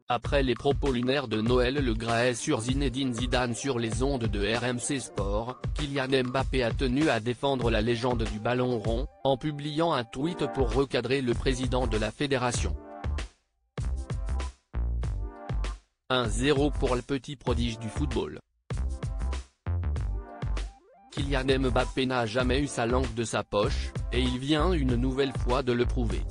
Après les propos lunaires de Noël Le Graët sur Zinedine Zidane sur les ondes de RMC Sport, Kylian Mbappé a tenu à défendre la légende du ballon rond, en publiant un tweet pour recadrer le président de la fédération. 1-0 pour le petit prodige du football. Kylian Mbappé n'a jamais eu sa langue de sa poche, et il vient une nouvelle fois de le prouver.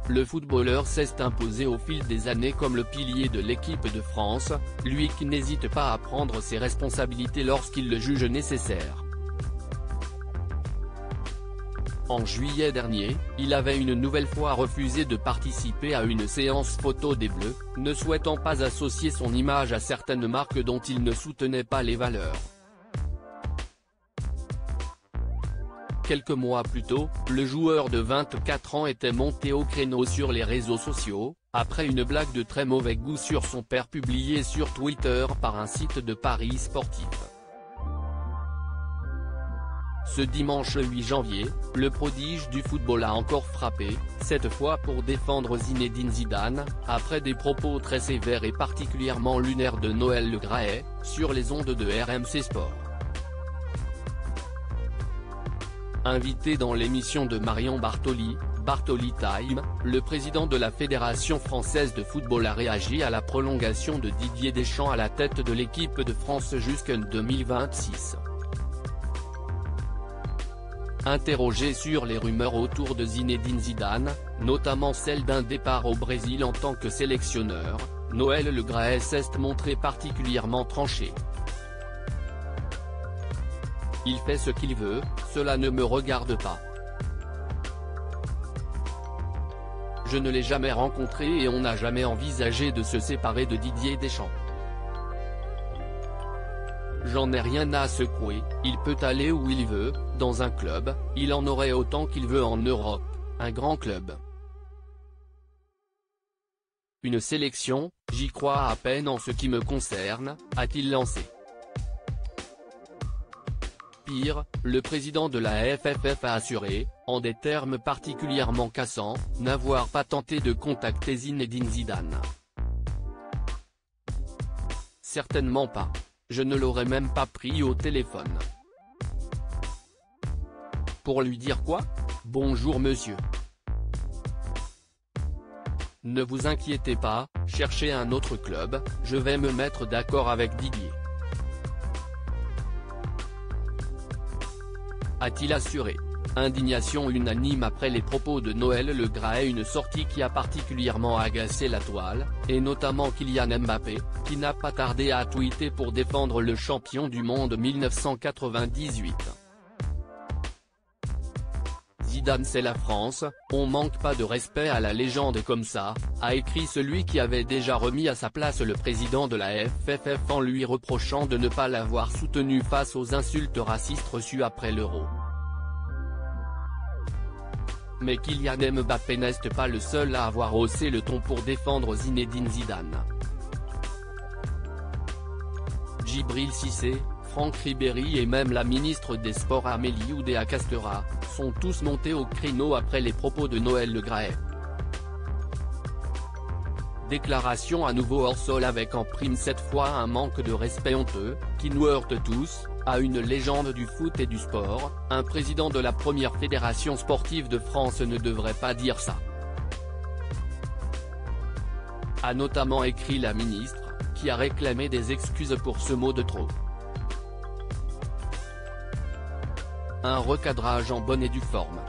Le footballeur s'est imposé au fil des années comme le pilier de l'équipe de France, lui qui n'hésite pas à prendre ses responsabilités lorsqu'il le juge nécessaire. En juillet dernier, il avait une nouvelle fois refusé de participer à une séance photo des Bleus, ne souhaitant pas associer son image à certaines marques dont il ne soutenait pas les valeurs. Quelques mois plus tôt, le joueur de 24 ans était monté au créneau sur les réseaux sociaux, après une blague de très mauvais goût sur son père publiée sur Twitter par un site de paris sportif. Ce dimanche 8 janvier, le prodige du football a encore frappé, cette fois pour défendre Zinedine Zidane, après des propos très sévères et particulièrement lunaires de Noël Le Graët, sur les ondes de RMC Sport. Invité dans l'émission de Marion Bartoli, Bartoli Time, le président de la Fédération française de football a réagi à la prolongation de Didier Deschamps à la tête de l'équipe de France jusqu'en 2026. Interrogé sur les rumeurs autour de Zinedine Zidane, notamment celle d'un départ au Brésil en tant que sélectionneur, Noël Le Graët s'est montré particulièrement tranché. Il fait ce qu'il veut, cela ne me regarde pas. Je ne l'ai jamais rencontré et on n'a jamais envisagé de se séparer de Didier Deschamps. J'en ai rien à secouer, il peut aller où il veut, dans un club, il en aurait autant qu'il veut en Europe, un grand club. Une sélection, j'y crois à peine en ce qui me concerne, a-t-il lancé. Pire, le président de la FFF a assuré, en des termes particulièrement cassants, n'avoir pas tenté de contacter Zinedine Zidane. Certainement pas. Je ne l'aurais même pas pris au téléphone. Pour lui dire quoi? Bonjour monsieur. Ne vous inquiétez pas, cherchez un autre club, je vais me mettre d'accord avec Didier. A-t-il assuré. Indignation unanime après les propos de Noël Le Graët, une sortie qui a particulièrement agacé la toile, et notamment Kylian Mbappé, qui n'a pas tardé à tweeter pour défendre le champion du monde 1998. Zidane c'est la France, on manque pas de respect à la légende comme ça, a écrit celui qui avait déjà remis à sa place le président de la FFF en lui reprochant de ne pas l'avoir soutenu face aux insultes racistes reçues après l'Euro. Mais Kylian Mbappé n'est pas le seul à avoir haussé le ton pour défendre Zinedine Zidane. Djibril Cissé, Franck Ribéry et même la ministre des Sports Amélie Oudéa-Castéra, sont tous montés au créneau après les propos de Noël Le Graët. Déclaration à nouveau hors sol avec en prime cette fois un manque de respect honteux, qui nous heurte tous, à une légende du foot et du sport, un président de la première fédération sportive de France ne devrait pas dire ça. A notamment écrit la ministre, qui a réclamé des excuses pour ce mot de trop. Un recadrage en bonne et due forme.